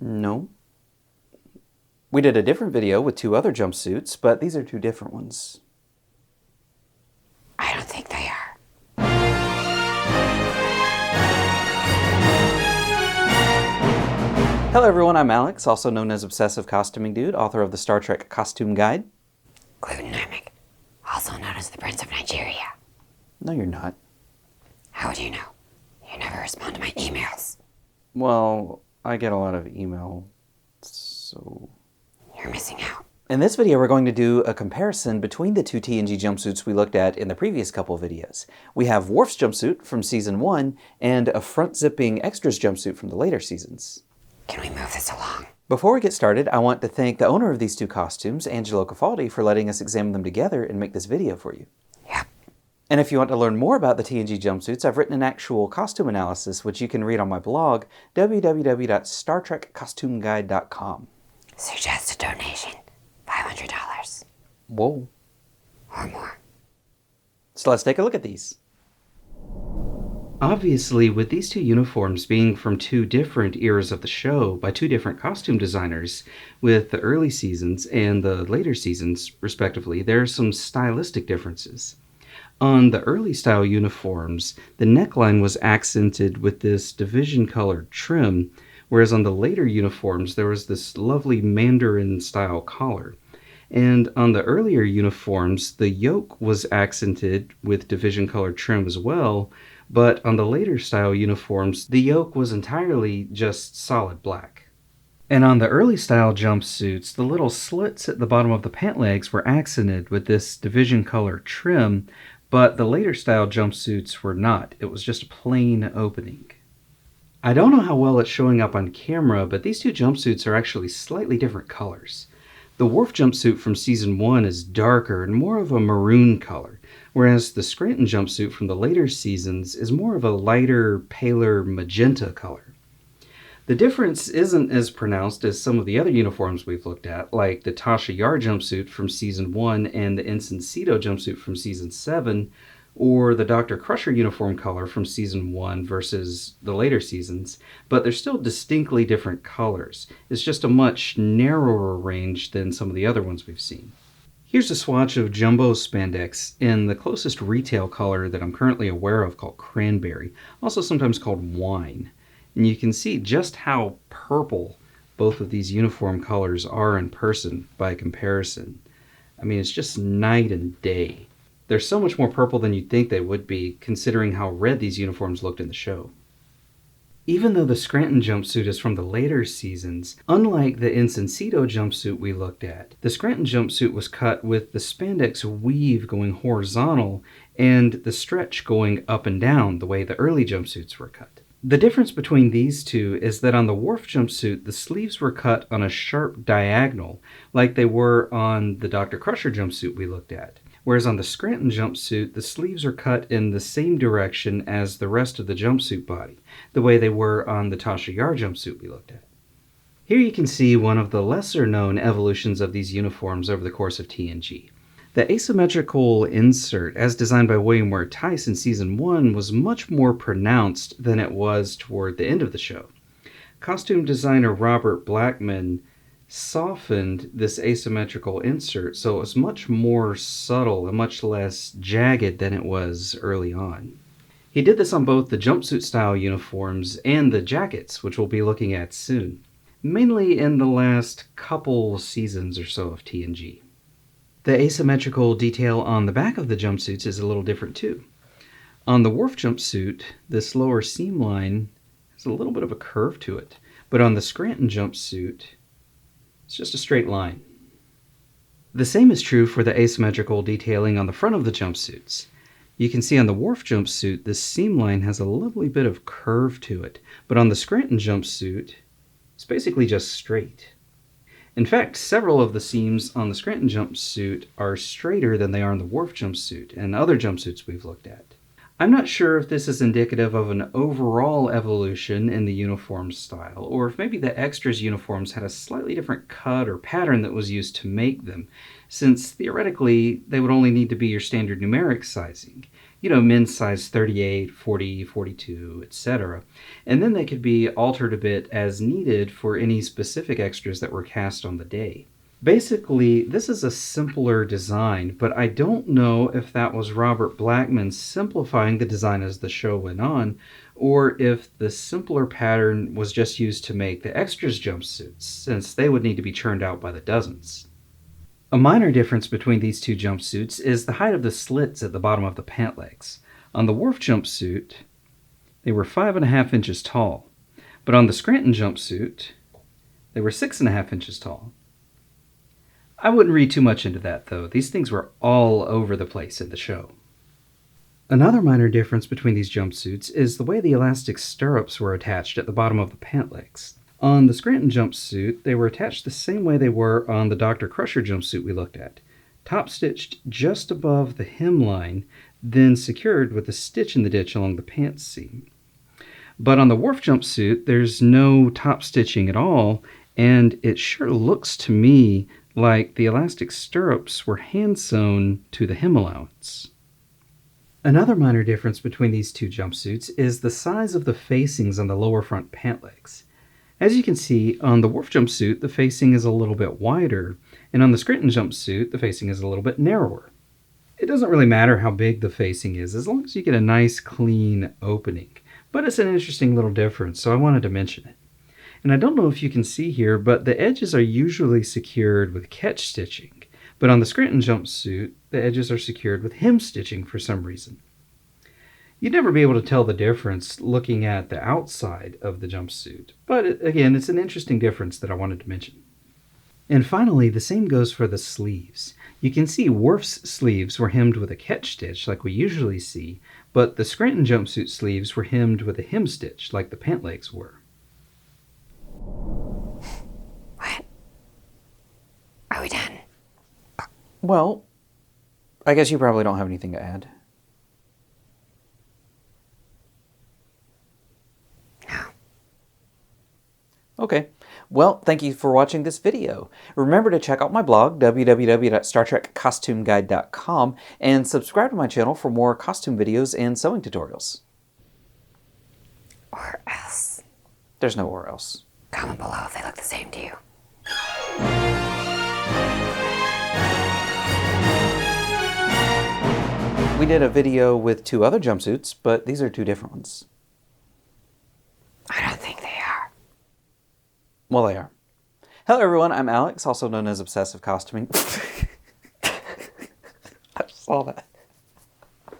No. We did a different video with 2 other jumpsuits, but these are 2 different ones. I don't think they are. Hello everyone, I'm Alex, also known as Obsessive Costuming Dude, author of the Star Trek Costume Guide. Glutamic, also known as the Prince of Nigeria. No, you're not. How do you know? You never respond to my emails. Well, I get a lot of email, so... You're missing out. In this video, we're going to do a comparison between the 2 TNG jumpsuits we looked at in the previous couple videos. We have Worf's jumpsuit from Season 1 and a front-zipping Extras jumpsuit from the later seasons. Can we move this along? Before we get started, I want to thank the owner of these 2 costumes, Angelo Cafaldi, for letting us examine them together and make this video for you. Yep. And if you want to learn more about the TNG jumpsuits, I've written an actual costume analysis, which you can read on my blog, www.startrekcostumeguide.com. Suggest a donation. $500. Whoa. Or more. So let's take a look at these. Obviously, with these 2 uniforms being from 2 different eras of the show by 2 different costume designers, with the early seasons and the later seasons, respectively, there are some stylistic differences. On the early style uniforms, the neckline was accented with this division-colored trim, whereas on the later uniforms, there was this lovely Mandarin-style collar. And on the earlier uniforms, the yoke was accented with division-colored trim as well, but on the later style uniforms, the yoke was entirely just solid black. And on the early style jumpsuits, the little slits at the bottom of the pant legs were accented with this division-colored trim, but the later style jumpsuits were not. It was just a plain opening. I don't know how well it's showing up on camera, but these 2 jumpsuits are actually slightly different colors. The Worf jumpsuit from Season 1 is darker and more of a maroon color, whereas the Scranton jumpsuit from the later seasons is more of a lighter, paler magenta color. The difference isn't as pronounced as some of the other uniforms we've looked at, like the Tasha Yar jumpsuit from Season 1 and the Ensign Cito jumpsuit from Season 7, or the Dr. Crusher uniform color from Season 1 versus the later seasons, but they're still distinctly different colors. It's just a much narrower range than some of the other ones we've seen. Here's a swatch of jumbo spandex in the closest retail color that I'm currently aware of, called cranberry, also sometimes called wine. And you can see just how purple both of these uniform colors are in person by comparison. I mean, it's just night and day. They're so much more purple than you'd think they would be, considering how red these uniforms looked in the show. Even though the Scranton jumpsuit is from the later seasons, unlike the Ensign Cito jumpsuit we looked at, the Scranton jumpsuit was cut with the spandex weave going horizontal and the stretch going up and down the way the early jumpsuits were cut. The difference between these 2 is that on the Worf jumpsuit, the sleeves were cut on a sharp diagonal, like they were on the Dr. Crusher jumpsuit we looked at. Whereas on the Scranton jumpsuit, the sleeves are cut in the same direction as the rest of the jumpsuit body, the way they were on the Tasha Yar jumpsuit we looked at. Here you can see one of the lesser-known evolutions of these uniforms over the course of TNG. The asymmetrical insert, as designed by William Ware Tice in Season 1, was much more pronounced than it was toward the end of the show. Costume designer Robert Blackman softened this asymmetrical insert so it was much more subtle and much less jagged than it was early on. He did this on both the jumpsuit style uniforms and the jackets, which we'll be looking at soon, mainly in the last couple seasons or so of TNG. The asymmetrical detail on the back of the jumpsuits is a little different too. On the Worf jumpsuit, this lower seam line has a little bit of a curve to it, but on the Scranton jumpsuit, it's just a straight line. The same is true for the asymmetrical detailing on the front of the jumpsuits. You can see on the Worf jumpsuit, this seam line has a lovely bit of curve to it, but on the Scranton jumpsuit, it's basically just straight. In fact, several of the seams on the Scranton jumpsuit are straighter than they are in the Worf jumpsuit and other jumpsuits we've looked at. I'm not sure if this is indicative of an overall evolution in the uniform style, or if maybe the Extras uniforms had a slightly different cut or pattern that was used to make them, since theoretically they would only need to be your standard numeric sizing. men's size 38, 40, 42, etc. And then they could be altered a bit as needed for any specific extras that were cast on the day. Basically, this is a simpler design, but I don't know if that was Robert Blackman simplifying the design as the show went on, or if the simpler pattern was just used to make the extras jumpsuits, since they would need to be churned out by the dozens. A minor difference between these two jumpsuits is the height of the slits at the bottom of the pant legs. On the Worf jumpsuit, they were 5.5 inches tall, but on the Scranton jumpsuit, they were 6.5 inches tall. I wouldn't read too much into that, though. These things were all over the place in the show. Another minor difference between these jumpsuits is the way the elastic stirrups were attached at the bottom of the pant legs. On the Scranton jumpsuit, they were attached the same way they were on the Dr. Crusher jumpsuit we looked at. Top stitched just above the hemline, then secured with a stitch in the ditch along the pants seam. But on the Worf jumpsuit, there's no top stitching at all, and it sure looks to me like the elastic stirrups were hand-sewn to the hem allowance. Another minor difference between these two jumpsuits is the size of the facings on the lower front pant legs. As you can see, on the Worf jumpsuit, the facing is a little bit wider, and on the Scranton jumpsuit, the facing is a little bit narrower. It doesn't really matter how big the facing is, as long as you get a nice, clean opening. But it's an interesting little difference, so I wanted to mention it. And I don't know if you can see here, but the edges are usually secured with catch stitching. But on the Scranton jumpsuit, the edges are secured with hem stitching for some reason. You'd never be able to tell the difference looking at the outside of the jumpsuit. But again, it's an interesting difference that I wanted to mention. And finally, the same goes for the sleeves. You can see Worf's sleeves were hemmed with a catch stitch like we usually see, but the Scranton jumpsuit sleeves were hemmed with a hem stitch like the pant legs were. What? Are we done? Well, I guess you probably don't have anything to add. No. Okay. Well, thank you for watching this video. Remember to check out my blog, www.StarTrekCostumeGuide.com, and subscribe to my channel for more costume videos and sewing tutorials. Or else. There's no or else. Comment below if they look the same to you. We did a video with 2 other jumpsuits, but these are 2 different ones. I don't think they are. Well, they are. Hello everyone, I'm Alex, also known as Obsessive Costuming. I just saw that.